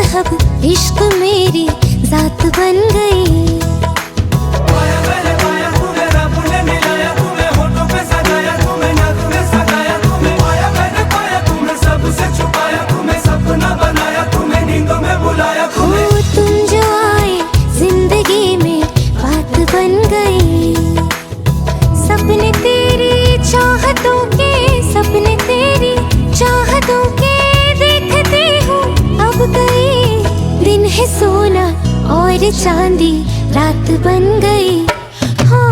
मजहब इश्क मेरी जात बन गई। सपने तेरी चाहतों के देखती हूँ अब गई। दिन है सोना और चांदी रात बन गई। हो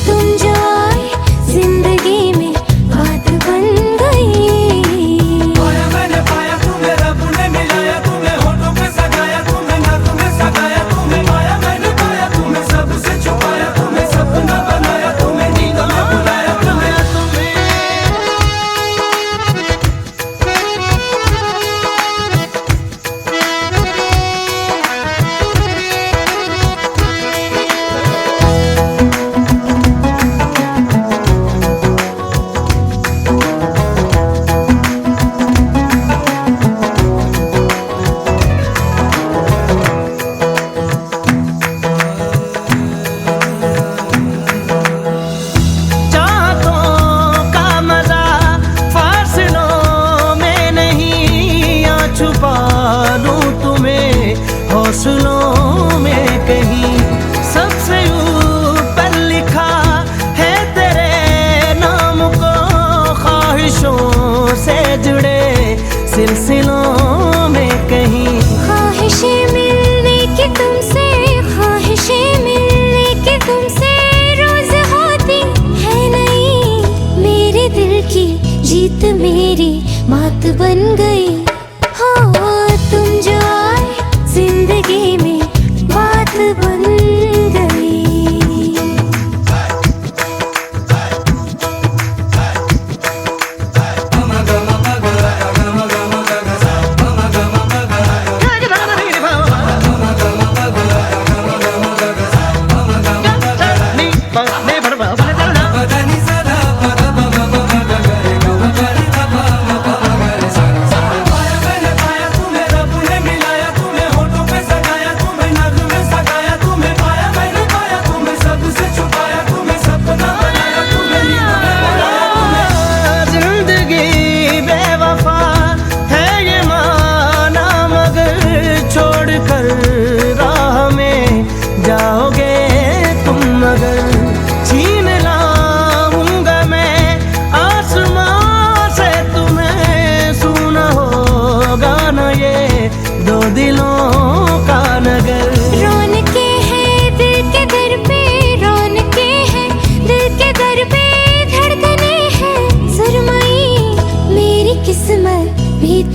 तुम जो आए जिंदगी में बात बन गई। पाया मैंने पाया तुम्हें रब ने मिलाया, तुम्हें होठों पे सजाया, तुम्हें नाक में सगाया, तुम्हें पाया मैंने पाया, तुम्हें सबसे छुपाया, तुम्हें सपना बनाया, तुम्हें नींदों में बुलाया। हौसलों में कहीं सबसे ऊपर लिखा है तेरे नाम को, ख्वाहिशों से जुड़े सिलसिलों में कहीं। ख्वाहिशें मिलने की तुमसे, ख्वाहिशें मिलने की तुमसे रोज होती है नहीं। मेरे दिल की जीत मेरी मात बन गई। हो तुम जो आए जिंदगी में बात बन गई।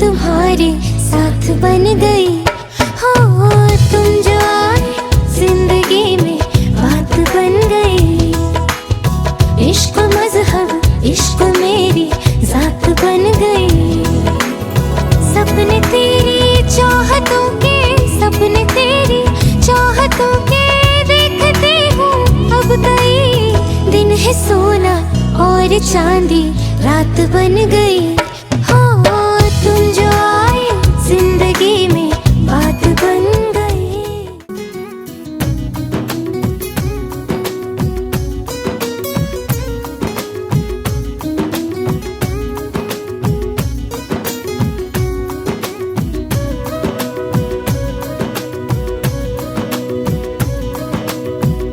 तुम्हारे साथ बन गई। हो तुम जो आए जिंदगी में बात बन गई। इश्क मजहब इश्क मेरी जात बन गई। सपने तेरी चाहतों के, सपने तेरी चाहतों के देखती हूँ अब गई। दिन है सोना और चांदी रात बन गई। तुम जो आए जिंदगी में बात बन गई।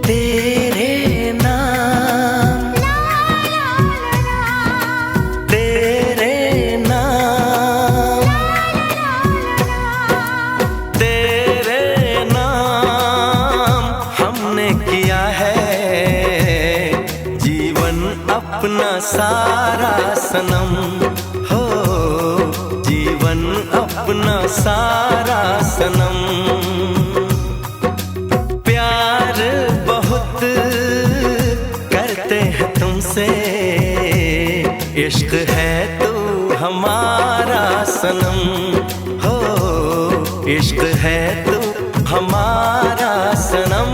तेरे नाम अपना सारा सनम हो, जीवन अपना सारा सनम। प्यार बहुत करते हैं तुमसे, इश्क है तू हमारा सनम हो, इश्क है तू हमारा सनम।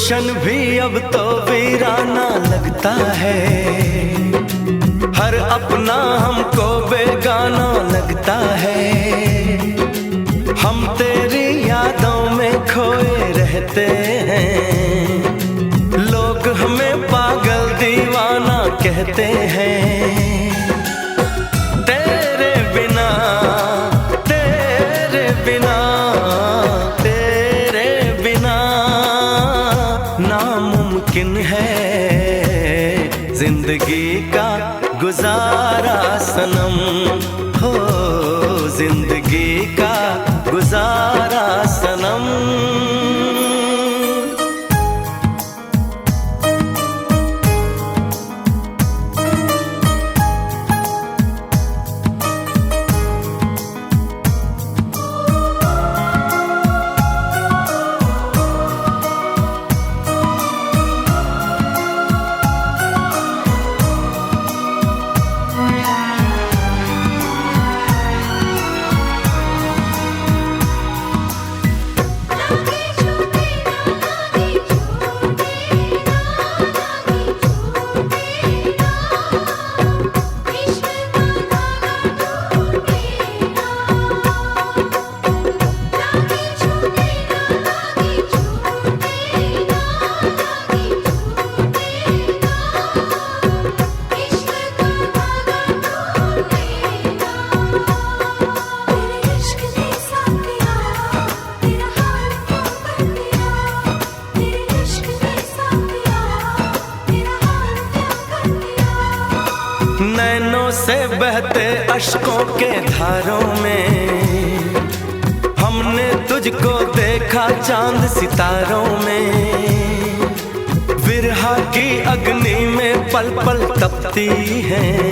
गुलशन भी अब तो वीराना लगता है, हर अपना हमको बेगाना लगता है। हम तेरी यादों में खोए रहते हैं, लोग हमें पागल दीवाना कहते हैं। तेरे बिना तेरे बिना तेरे बिना नामुमकिन है जिंदगी का गुजारा सनम, हो जिंदगी का गुजारा सनम। नैनों से बहते अश्कों के धारों में हमने तुझको देखा चांद सितारों में। विरहा की अग्नि में पल पल तपती हैं,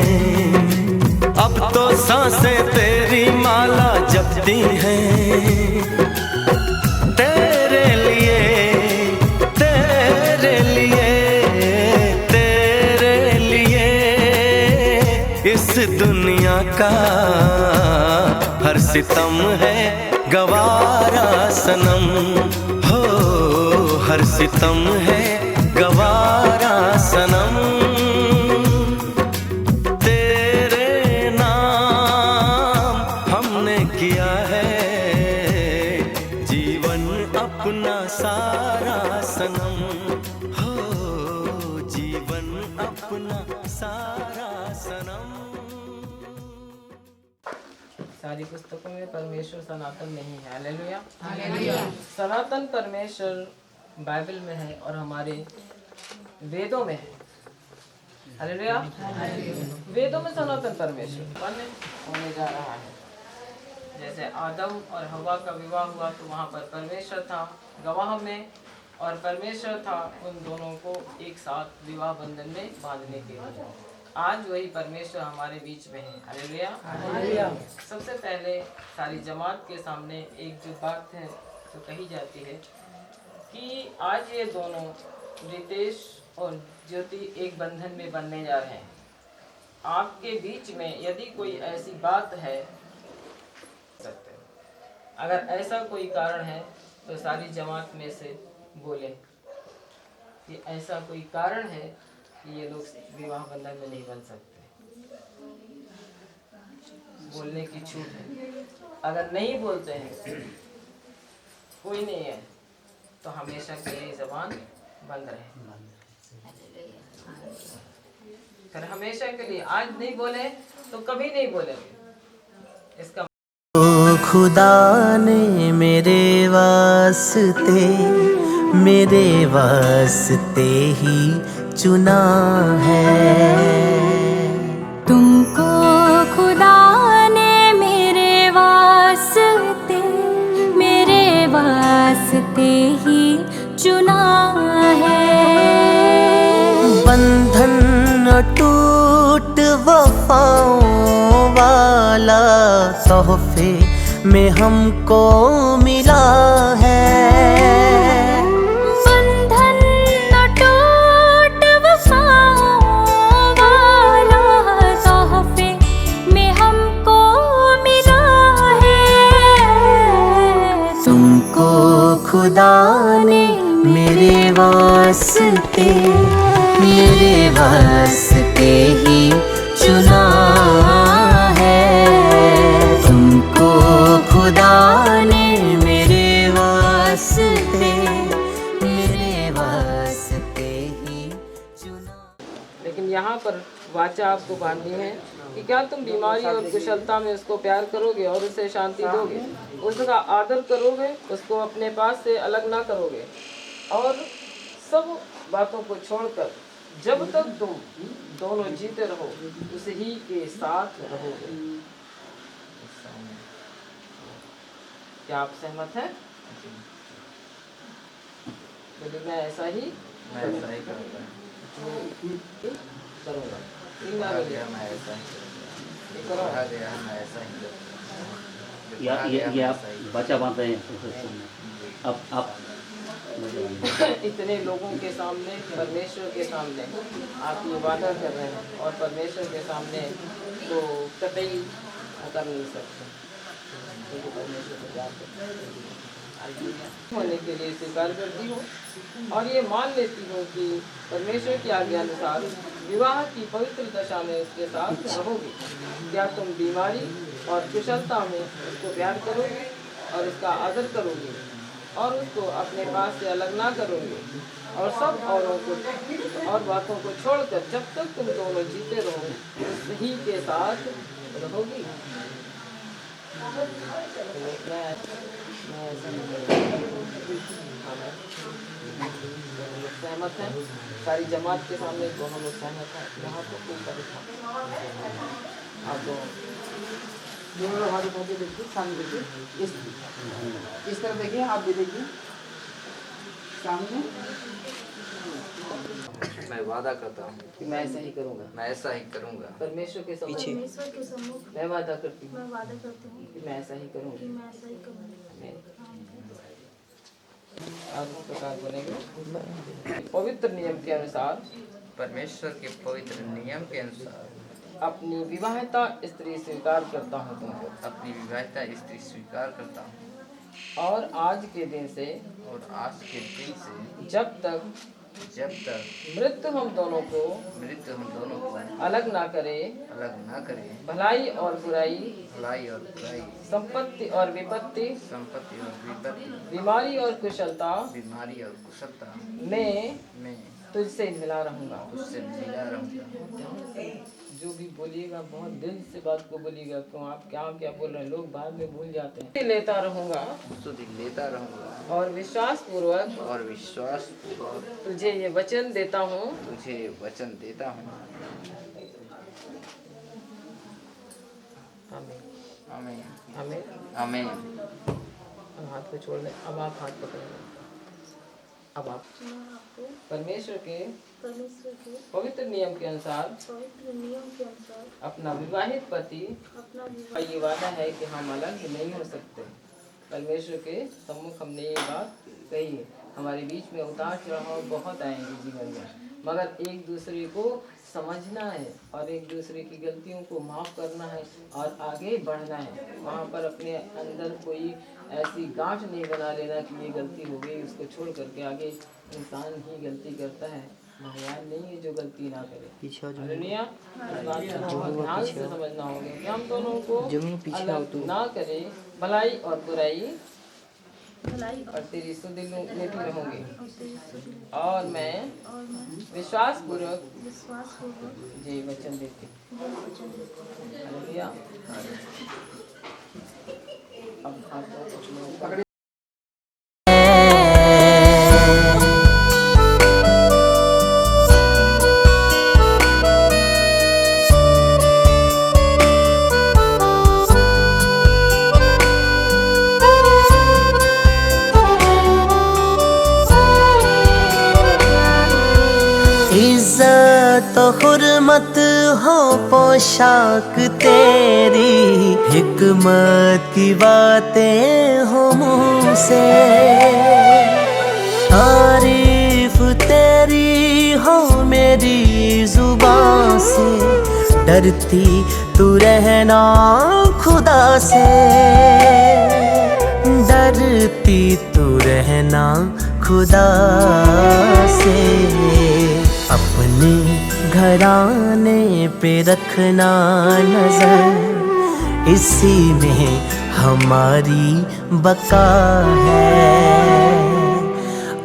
अब तो सांसें तेरी माला जपती हैं। तेरे लिए तेरे लिए तेरे लिए इस दुनिया का हर सितम है गवारा सनम, हो हर सितम है गवारा सनम। तेरे नाम हमने किया है जीवन अपना सारा सनम, हो जीवन अपना सारा सनम। सारी पुस्तकों में परमेश्वर सनातन नहीं है। Hallelujah, hallelujah. सनातन परमेश्वर बाइबल में है और हमारे वेदों में है। हालेलुया, वेदों में सनातन परमेश्वर उत्पन्न होने जा रहा है। जैसे आदम और हवा का विवाह हुआ तो वहाँ पर परमेश्वर था गवाह में, और परमेश्वर था उन दोनों को एक साथ विवाह बंधन में बांधने के लिए। आज वही परमेश्वर हमारे बीच में है। Hallelujah, hallelujah. सबसे पहले सारी जमात के सामने एक जो बात है तो कही जाती है कि आज ये दोनों रितेश और ज्योति एक बंधन में बनने जा रहे हैं। आपके बीच में यदि कोई ऐसी बात है, अगर ऐसा कोई कारण है तो सारी जमात में से बोले कि ऐसा कोई कारण है कि ये लोग विवाह बंधन में नहीं बन सकते। बोलने की छूट है। अगर नहीं बोलते हैं, कोई नहीं है, तो हमेशा के लिए जबान बंद रहे। फिर हमेशा के लिए आज नहीं बोले तो कभी नहीं बोलेंगे। इसका खुदा ने मेरे वास्ते ही चुना है। तुमको खुदा ने मेरे वास्ते ही चुना है। बंधन टूट वफाओं वाला तोहफे में हमको मिला है। बंधन टूट वफाओं वाला तोहफे में हमको मिला है। तुमको खुदा ने मेरे वास्ते ही चुना है तुमको खुदा ने मेरे वास्ते ही चुना। लेकिन यहाँ पर वाचा आपको बांधनी है कि क्या तुम बीमारी और कुशलता में उसको प्यार करोगे और उसे शांति दोगे, उसका आदर करोगे, उसको अपने पास से अलग ना करोगे और सब बातों को छोड़कर जब तक तुम दोनों जीते रहो उस ही के साथ रहोगे। क्या आप सहमत हैं? बोलिए मैं ऐसा ही करूँगा। ये आप बच्चा बांध रहे हैं। अब आप इतने लोगों के सामने, परमेश्वर के सामने आप ये वादा कर रहे हैं और परमेश्वर के सामने तो कतई कर नहीं सकते, क्योंकि परमेश्वर को प्यार करते हैं। होने के लिए स्वीकार करती हूँ और ये मान लेती हूँ कि परमेश्वर की आज्ञा अनुसार विवाह की पवित्र दशा में उसके साथ रहोगी। क्या तुम बीमारी और कुशलता में उसको प्यार करोगे और उसका आदर करोगे और उसको अपने पास से अलग ना करोगे और सब औरों को और बातों को छोड़कर जब तक तुम दोनों जीते रहो उस ही के साथ रहोगी। सहमत हैं? सारी जमात के सामने दोनों लोग सहमत हैं। यहाँ तो कोई परेशान आप दोनों लोग हाथ उठा के देखिए, सामने देखिए, इस तरफ देखिए, आप भी देखिए सामने। मैं वादा करता हूँ कि मैं ऐसा ही करूँगा। मैं ऐसा ही करूँगा। परमेश्वर के सम्मुख मैं वादा करती हूँ कि मैं ऐसा ही करूँगी। आप इस प्रकार बोलेंगे, पवित्र नियम के अनुसार, परमेश्वर के पवित्र नियम के अनुसार अपनी विवाहिता स्त्री स्वीकार करता हूँ तुमको, अपनी विवाहिता स्त्री स्वीकार करता हूँ और आज के दिन से जब तक मृत्यु हम दोनों को अलग ना करे, भलाई और बुराई, संपत्ति और विपत्ति, बीमारी और कुशलता में तुझसे मिला रहूंगा। जो भी बोलिएगा बहुत दिल से बात को बोलिएगा, क्यों आप क्या बोल रहे हैं, लोग बाद में भूल जाते हैं। लेता रहूंगा और विश्वास पूर्वक तुझे ये वचन देता हूँ आमीन। हाथ को छोड़ दें। अब आप हाथ पकड़ेंगे। अब आप परमेश्वर के पवित्र नियम के अनुसार अपना विवाहित पति का ये वादा है कि हम अलग नहीं हो सकते। परमेश्वर के सम्मुख हमने ये बात कही है। हमारे बीच में उतार चढ़ाव बहुत आएंगे जीवन में, मगर एक दूसरे को समझना है और एक दूसरे की गलतियों को माफ़ करना है और आगे बढ़ना है। वहाँ पर अपने अंदर कोई ऐसी गांठ नहीं बना लेना कि ये गलती हो गई, उसको छोड़ करके आगे इंसान ही गलती करता है, भगवान नहीं है जो गलती ना करे। हालेलुया। इस बात को बहुत ध्यान से समझना होगा कि हम दोनों को अलग ना करे, भलाई और बुराई और तेरी सुधि लेती रहूंगी और मैं विश्वास पूर्वक ये वचन देती। हालेलुया। अब हाथों को पकड़े। इज्जत हुर्मत हो पोशाक तेरी, हिकमत की बातें हो मुँह से, तारीफ तेरी हो मेरी जुबान से, डरती तू रहना खुदा से, डरती तू रहना खुदा से अपने घराने पे रखना नजर, इसी में हमारी बका है।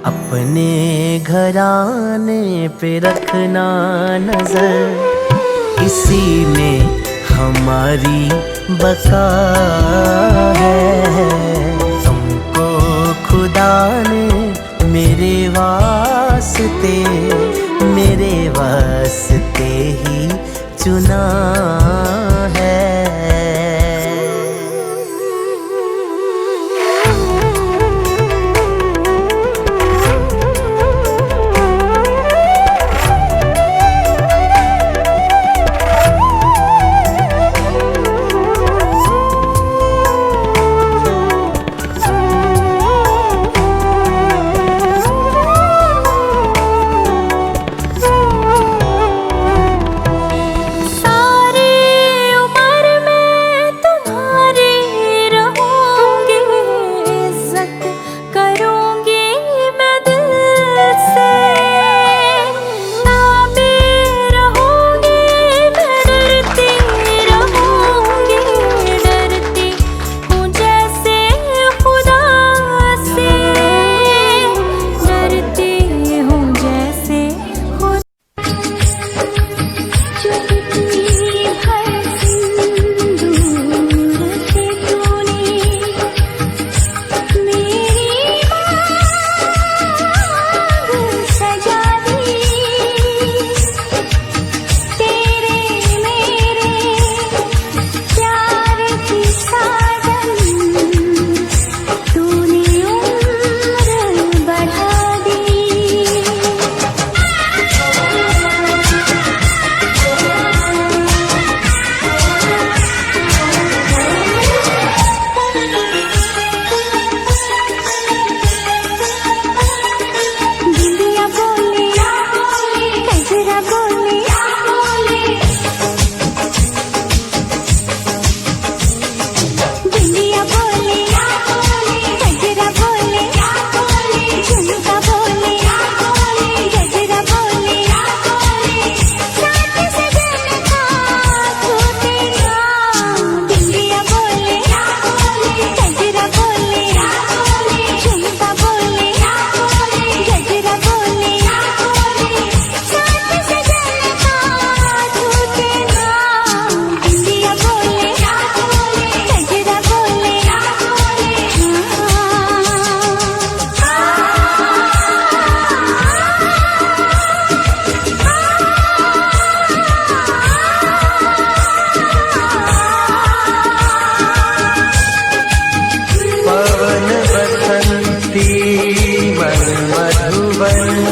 अपने घराने पे रखना नजर, इसी में हमारी बका है। तुमको खुदा ने मेरे वास्ते ही चुना है।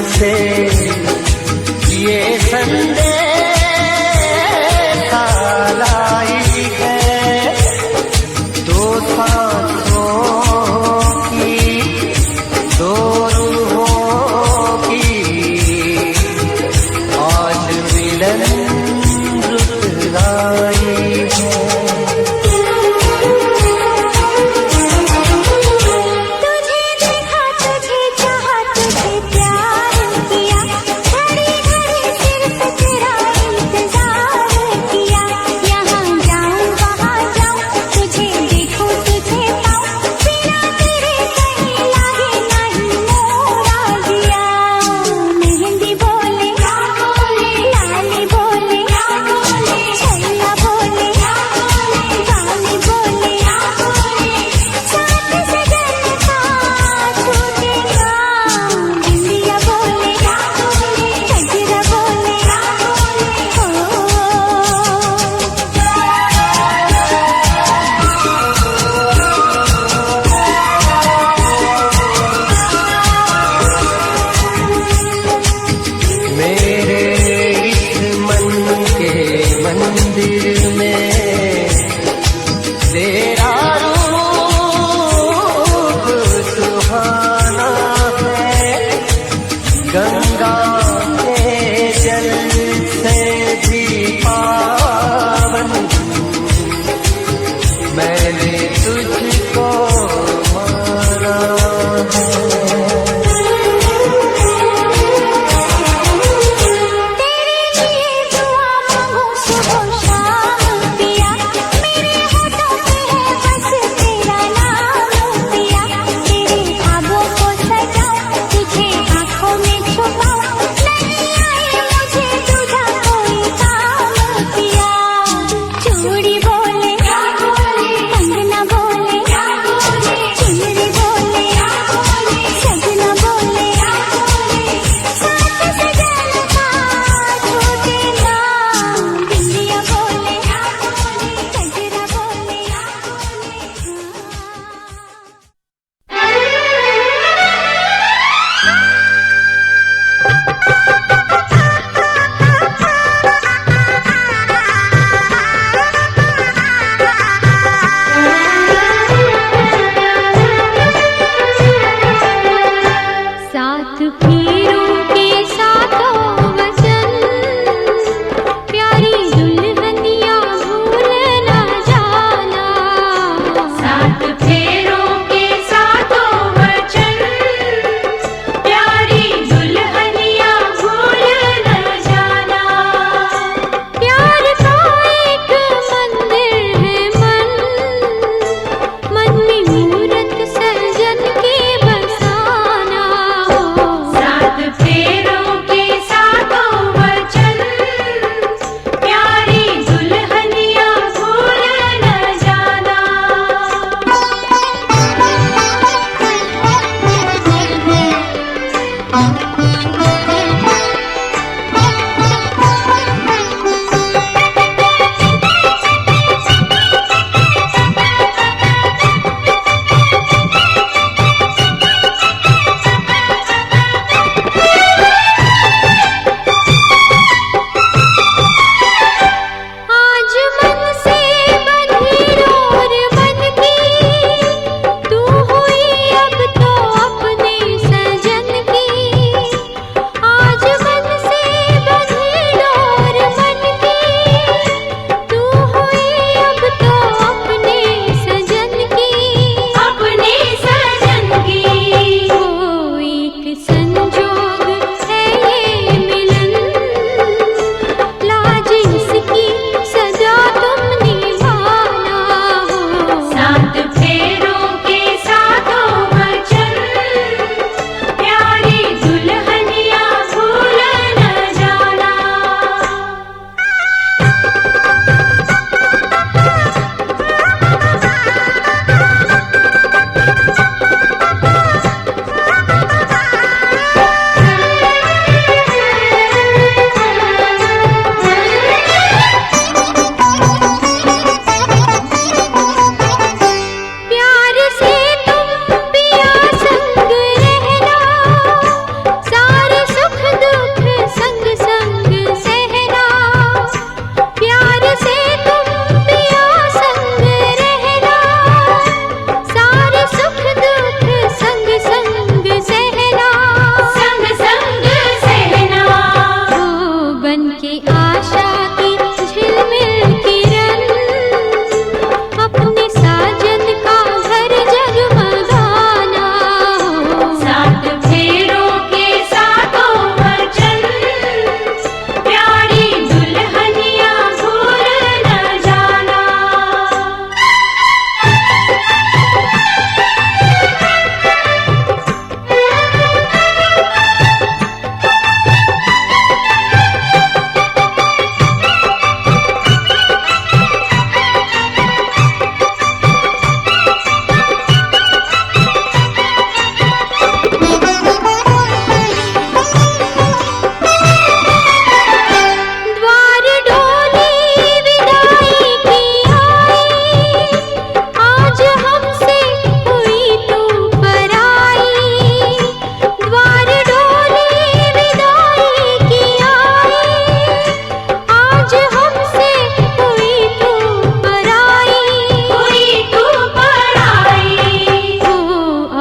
से ये संदेश लाई है, दो सांसों की दो रूहों की आज मिलन रुत लाई है। तुझे देखा, तुझे चाहा, तुझे प्यार किया।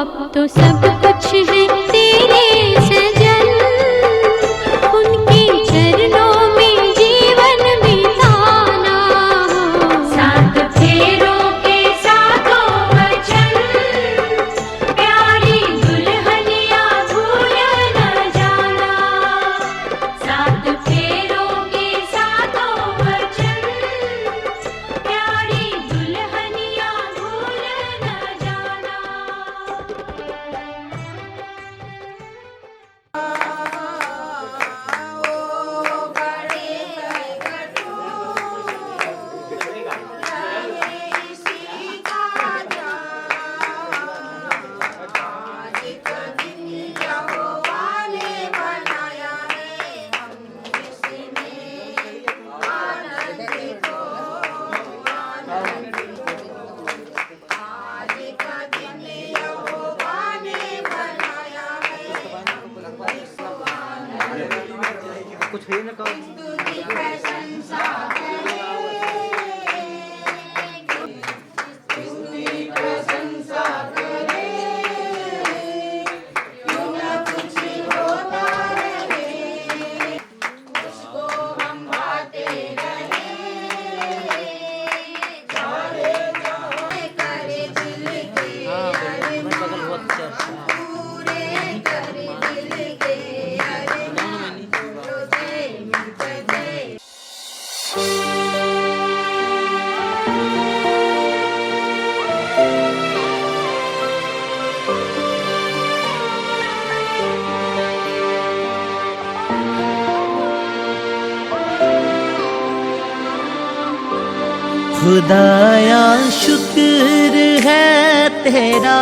अब तो सब कुछ है तेरे सजन, उनके चरणों में जीवन बिताना हो। सात फेरों के सातों वचन, प्यारी दुल्हनिया भूल न जाना। सात फेरों के सातों वचन, प्यारी दुल्हनिया भूल न जाना। खुदाया शुक्र है तेरा,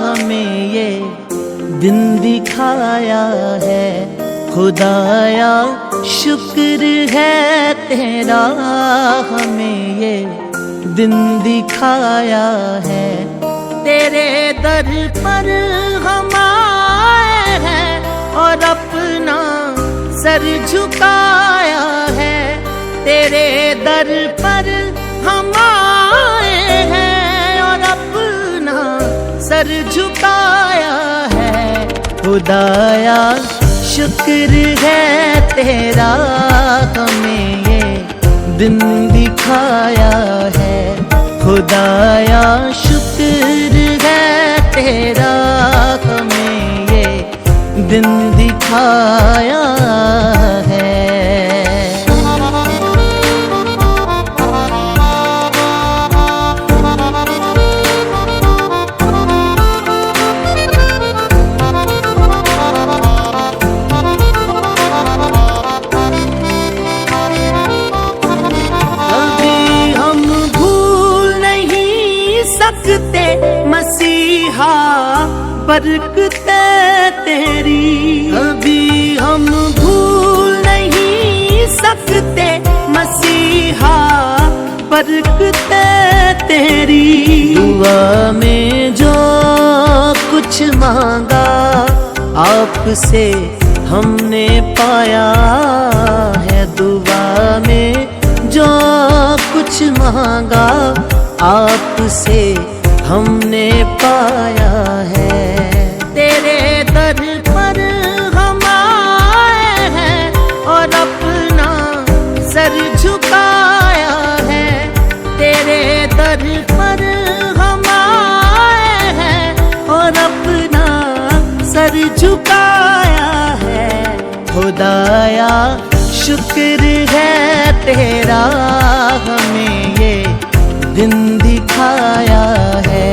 हमें ये दिन दिखाया है। खुदाया शुक्र है तेरा, हमें ये दिन दिखाया है। तेरे दर पर हम आए हैं और अपना सर झुकाया है। तेरे दर पर हम आए हैं और अपना सर झुकाया है। खुदाया शुक्र है तेरा, हमें ये दिन दिखाया है। खुदाया शुक्र है तेरा, हमें ये दिन दिखाया है। मसीहा बरकते तेरी, अभी हम भूल नहीं सकते। मसीहा बरकते तेरी, दुआ में जो कुछ मांगा आपसे हमने पाया है। दुआ में जो कुछ मांगा आपसे हमने पाया है। तेरे दर पर हम आए हैं और अपना सर झुकाया है। तेरे दर पर हम आए हैं और अपना सर झुकाया है। खुदाया शुक्र है तेरा, हमें ये दिन दिखाया है।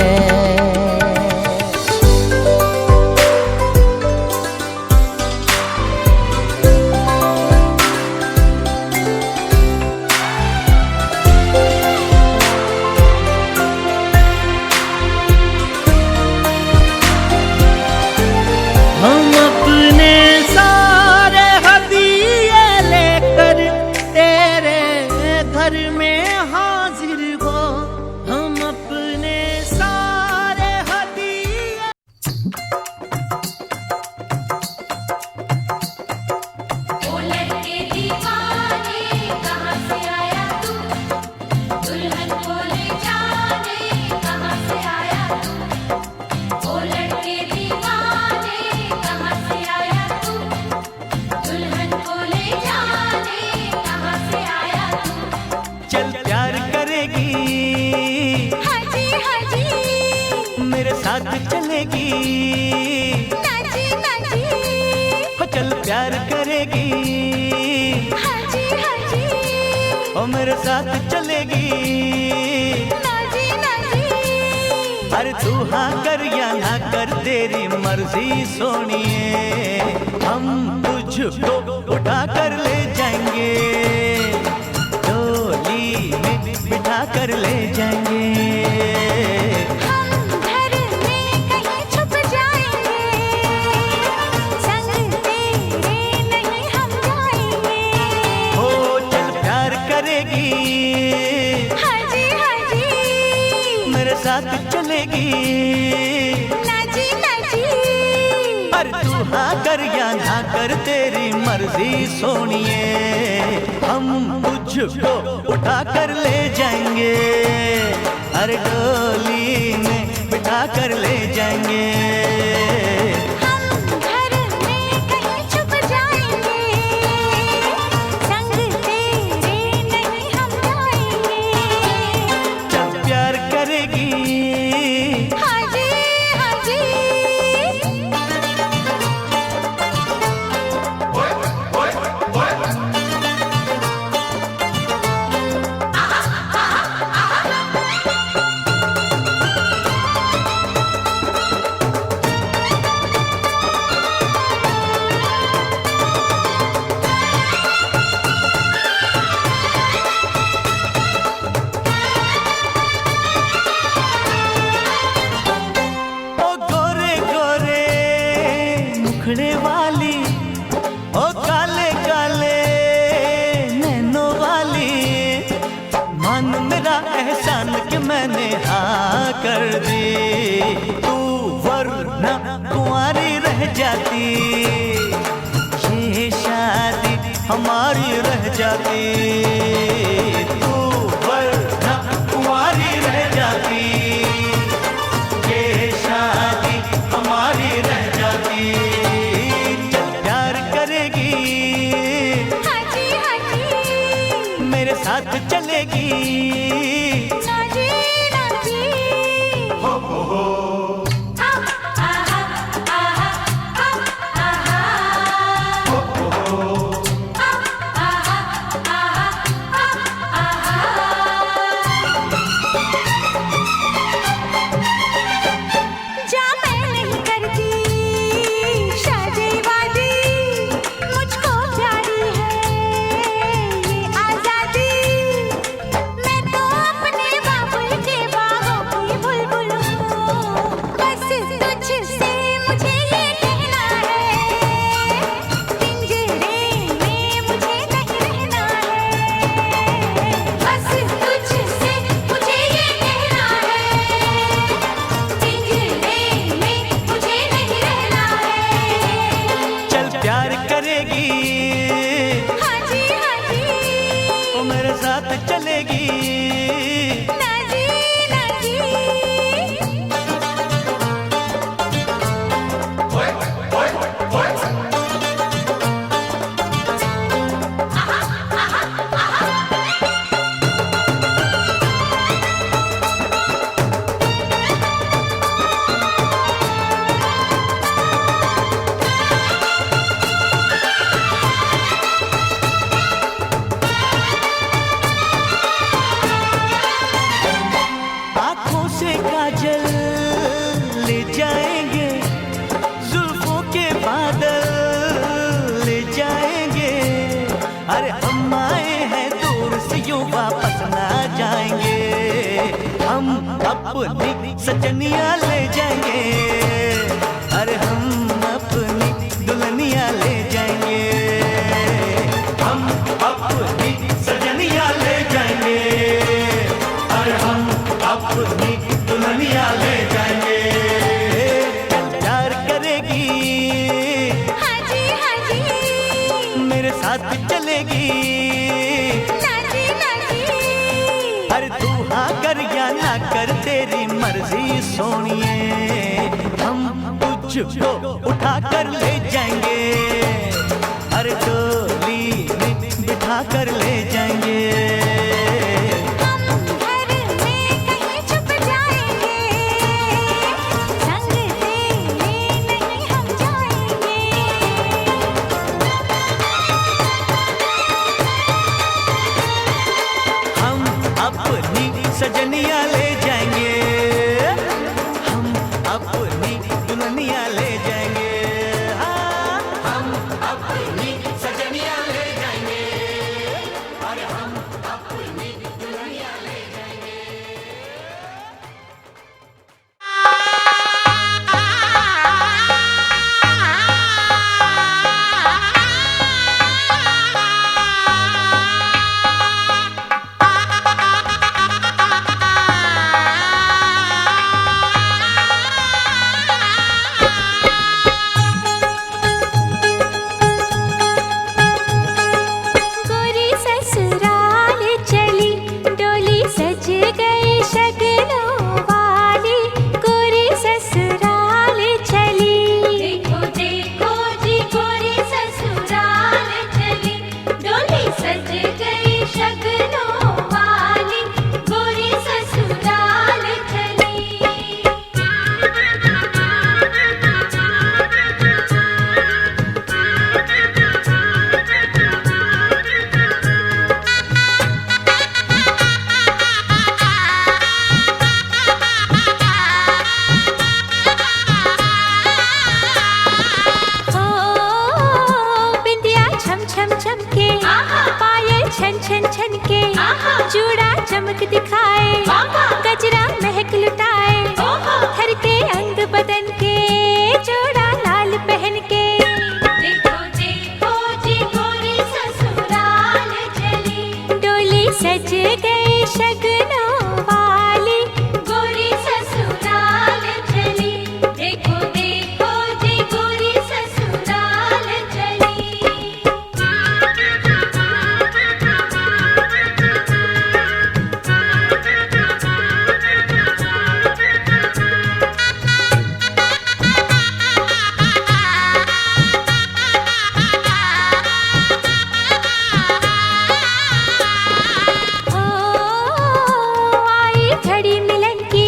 हम अपने सारे हदिये लेकर तेरे घर में हाजिर हो। हम अपने सारे हदिये ओ लड़के दीवाने कहाँ से आया तू, दुल्हन को ले जाने कहाँ से आया तू। ओ लड़के चलेगी, ना जी ना जी, हो चल प्यार करेगी, हाँ जी हाँ जी, ओ मेरे साथ चलेगी, ना जी ना जी, अरे तू हाँ कर या ना कर तेरी मर्जी सोनिए, हम तुझको उठा कर ले जाएंगे, डोली में बिठा कर ले जाएंगे, हम घर में कहीं छुप जाएंगे, संग तेरे नहीं हम जाएंगे, हो चल प्यार करेगी, हाँ जी, मेरे साथ चलेगी, ना जी ना जी, पर तू हाँ कर या ना कर तेरी मर्जी सोनिए, हम तुझको उठा कर ले जाएंगे, अरे डोली में बिठा कर ले जाएंगे, हम घर में कहीं छुप जाएंगे, संग तेरे नहीं हम जाएंगे, जब प्यार करेगी, हाँ जी हाँ जी, ओ गोरे गोरे मुखड़े वाली, ओ काले काले नैनों वाली, मान मेरा एहसान कि मैंने हाँ कर दी, तू वरना कुंवारी रह जाती, ये शादी हमारी रह जाती, तू वरना कुंवारी रह जाती, ये शादी हमारी रह जाती, चल प्यार करेगी, हाँ जी, मेरे साथ चलेगी, ना जी ना जी, जा मैं नहीं करती शादी वादी, मुझको प्यारी है ये आजादी, मैं तो अपने बाबुल के बागों की बुलबुल हूँ, बस तुझसे मुझे ये कहना है, पिंजरे में मुझे नहीं रहना है, बस तुझसे मुझे ये कहना है, पिंजरे में मुझे नहीं रहना है, चल प्यार करेगी, हाँ जी, वो मेरे साथ चलेगी, ना जी ना जी, आँखों से काजल ले जाएंगे, जुल्फों के बादल ले जाएंगे, अरे हम आए हैं दूर से यूं वापस ना जाएंगे, हम अपनी सजनियाँ ले जाएंगे, अरे हम अपनी दुल्हनियाँ ले जाएंगे, हम अपनी सजनियाँ ले जाएंगे, अरे हम अपनी दुल्हनियाँ ले जाएंगे, प्यार करेगी, हाँ जी, मेरे साथ चलेगी, ना जी, अरे तू हाँ कर या ना कर तेरी मर्जी सोनिए, हम तुझको उठा कर ले जाएंगे, अरे डोली में बिठा कर ले जाएंगे, हम घर में कहीं छुप जाएंगे, संग दुल्हनिया ले जाएंगे। हाँ, हम अपनी सजनिया ले जाएंगे। अरे हम अपनी दुल्हनिया ले जाएंगे। गोरी ससुराल चली, डोली सज गई शगनों वाली। गोरी ससुराल चली, देखो देखो जी गोरी ससुराल चली, डोली सज गई शगनों वाली। गोरी ससुराल चली। ओ बिंदिया छम छम चमके, पायल छन छन छन के, चूड़ा चमक दिखाए, गजरा महक लुटाए, थर के अंग बदन के, चूड़ा लाल पहन के। देखो देखो जी गोरी ससुराल चली, डोली सज गई शगनों वाली। गोरी ससुराल चली, देखो देखो जी गोरी ससुराल चली। ओ आई घड़ी मिलन की,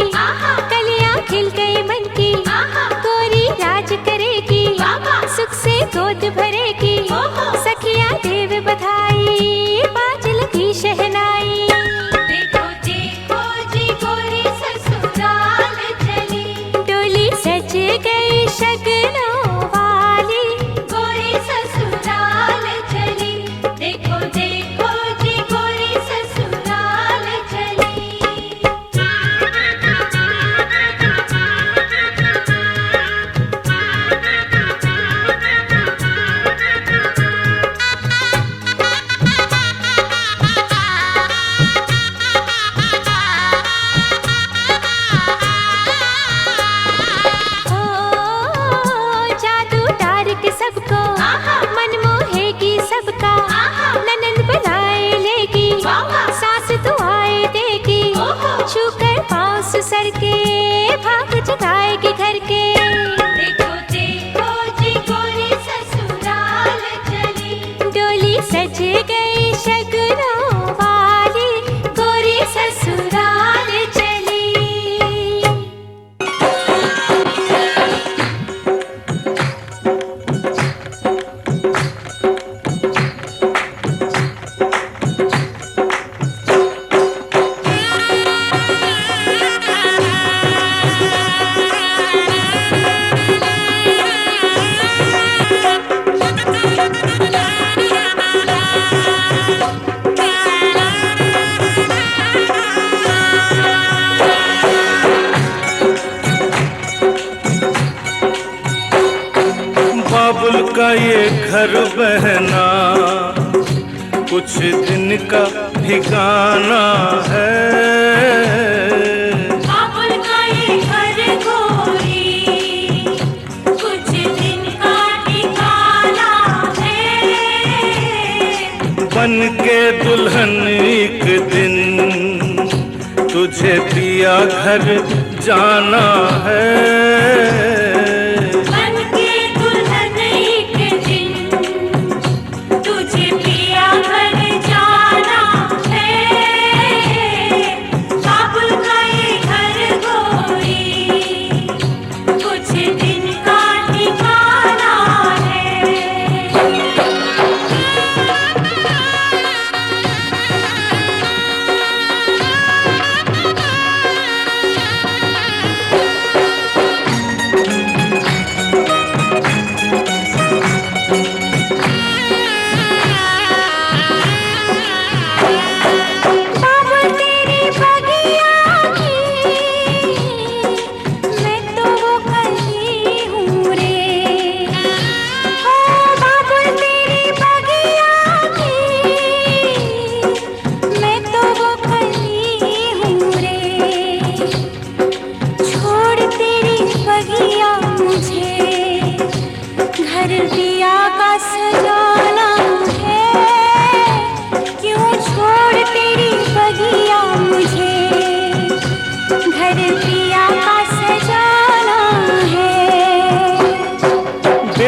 कलियां खिल गई मन की, गोरी राज करेगी, सुख से गोद भरेगी, सखियां देव बधाई, बाज लगी शहनाई। देखो देखो जी गोरी ससुराल चली, डोली सज गई शगनों वाली। गोरी ससुराल चली, देखो देखो जी गोरी ससुराल चली। ओ जादू डार के सबको, मन मोहेगी सबका, ननंद बनाए लेगी, सास दुआएं देगी, छूकर पाँव सुसर के, भाग जगाएगी घर के। देखो देखो जी गोरी ससुराल चली, डोली सज गई शगनों वाली। गोरी ससुराल चली। बाबुल का ये घर बहना कुछ दिन का ठिकाना है। बाबुल का ये घर गोरी, कुछ दिन का ठिकाना है। बन के दुल्हन एक दिन तुझे पिया घर जाना है। बन के दुल्हन एक दिन तुझे पिया घर जाना है। बाबुल का ये घर गोरी, कुछ दिन का ठिकाना है।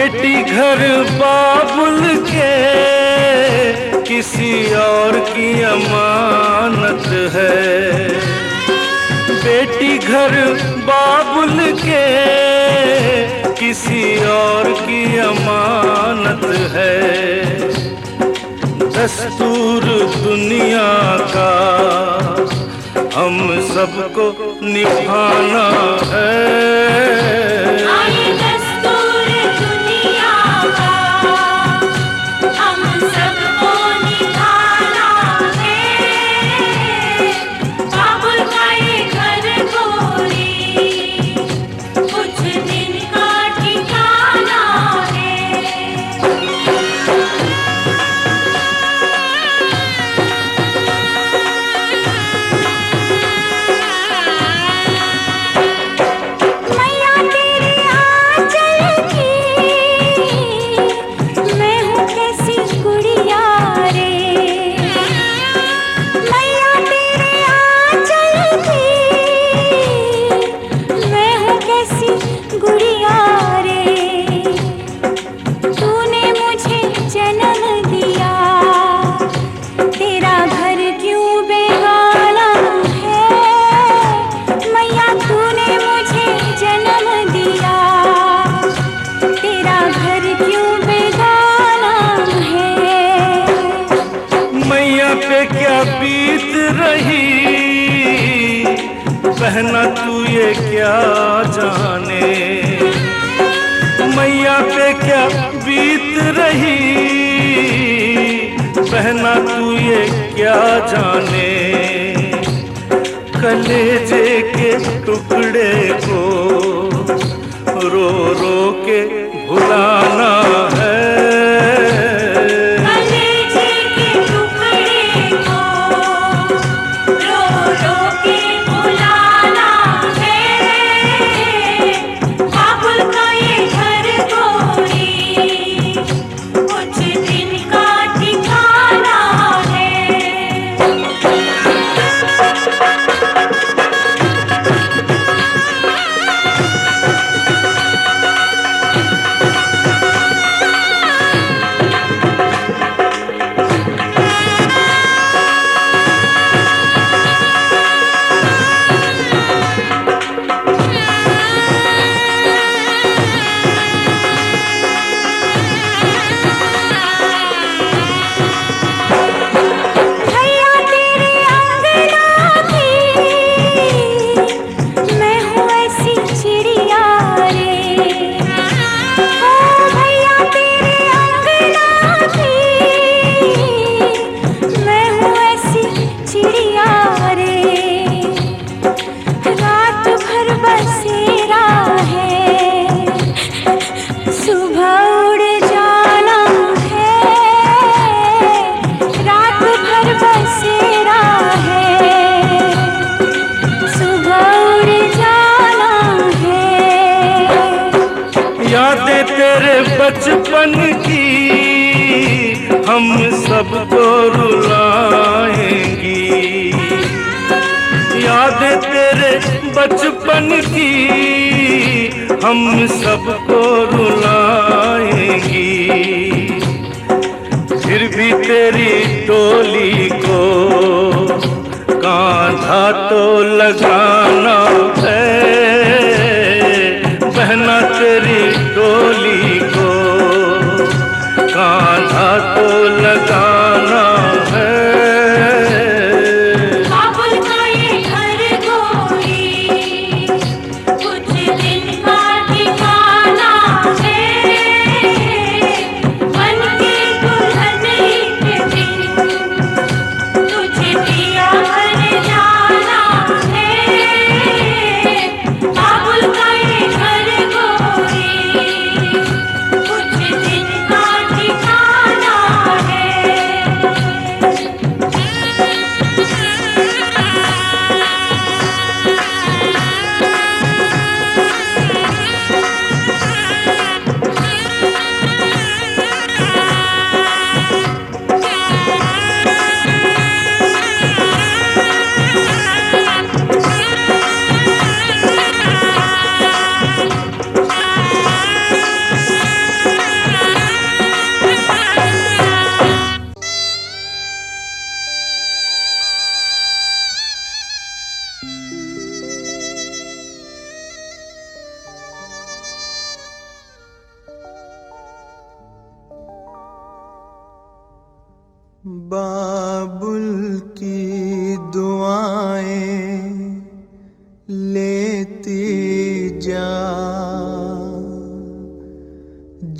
बेटी घर बाबुल के किसी और की अमानत है। बेटी घर बाबुल के किसी और की अमानत है। दस्तूर दुनिया का हम सबको निभाना है। बहना तू ये क्या जाने, मैया पे क्या बीत रही। बहना तू ये क्या जाने, कलेजे के टुकड़े को रो रो के भुलाना है। बचपन की हम सबको रुलाएंगी, यादें तेरे बचपन की हम सबको रुलाएंगी। फिर भी तेरी डोली को कांधा तो लगाना है। बहना तेरी डोली को कांधा तो लगाना है। बाबुल का ये घर गोरी कुछ दिन का ठिकाना है। बन के दुल्हन एक दिन तुझे दिया घर जाना है। बाबुल का ये घर गोरी कुछ दिन का ठिकाना है। बाबुल की दुआएं लेती जा,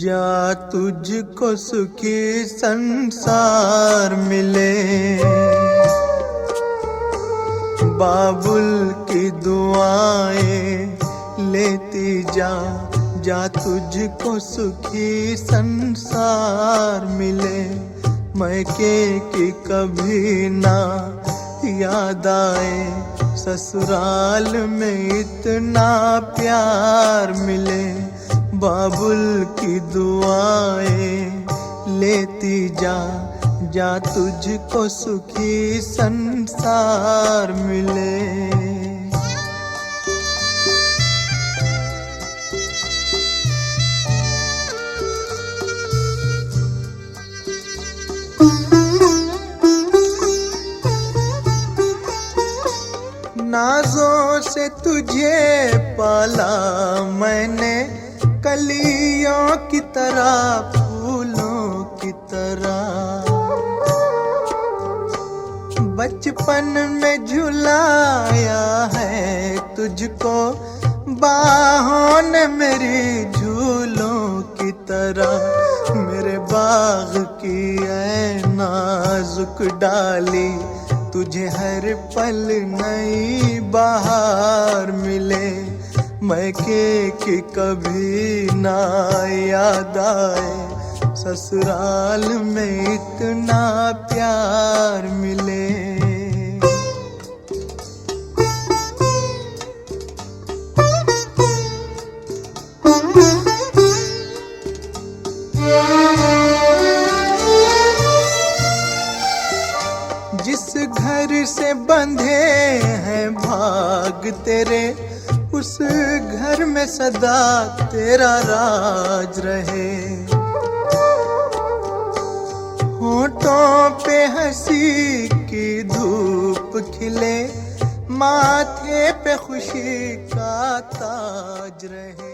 जा तुझको सुखी संसार मिले। बाबुल की दुआएं लेती जा, जा तुझको सुखी संसार मिले। मैके की कभी ना याद आए, ससुराल में इतना प्यार मिले। बाबुल की दुआएं लेती जा, जा तुझको सुखी संसार मिले। नाजों से तुझे पाला मैंने, कलियों की तरह फूलों की तरह। बचपन में झुलाया है तुझको बाहों ने मेरी झूलों की तरह। मेरे बाग की ऐ नाजुक डाली, तुझे हर पल नई बहार मिले। मैके की कभी ना याद आए, ससुराल में इतना प्यार मिले। जिस घर से बंधे हैं भाग तेरे, उस घर में सदा तेरा राज रहे। होठों पे हंसी की धूप खिले, माथे पे खुशी का ताज रहे।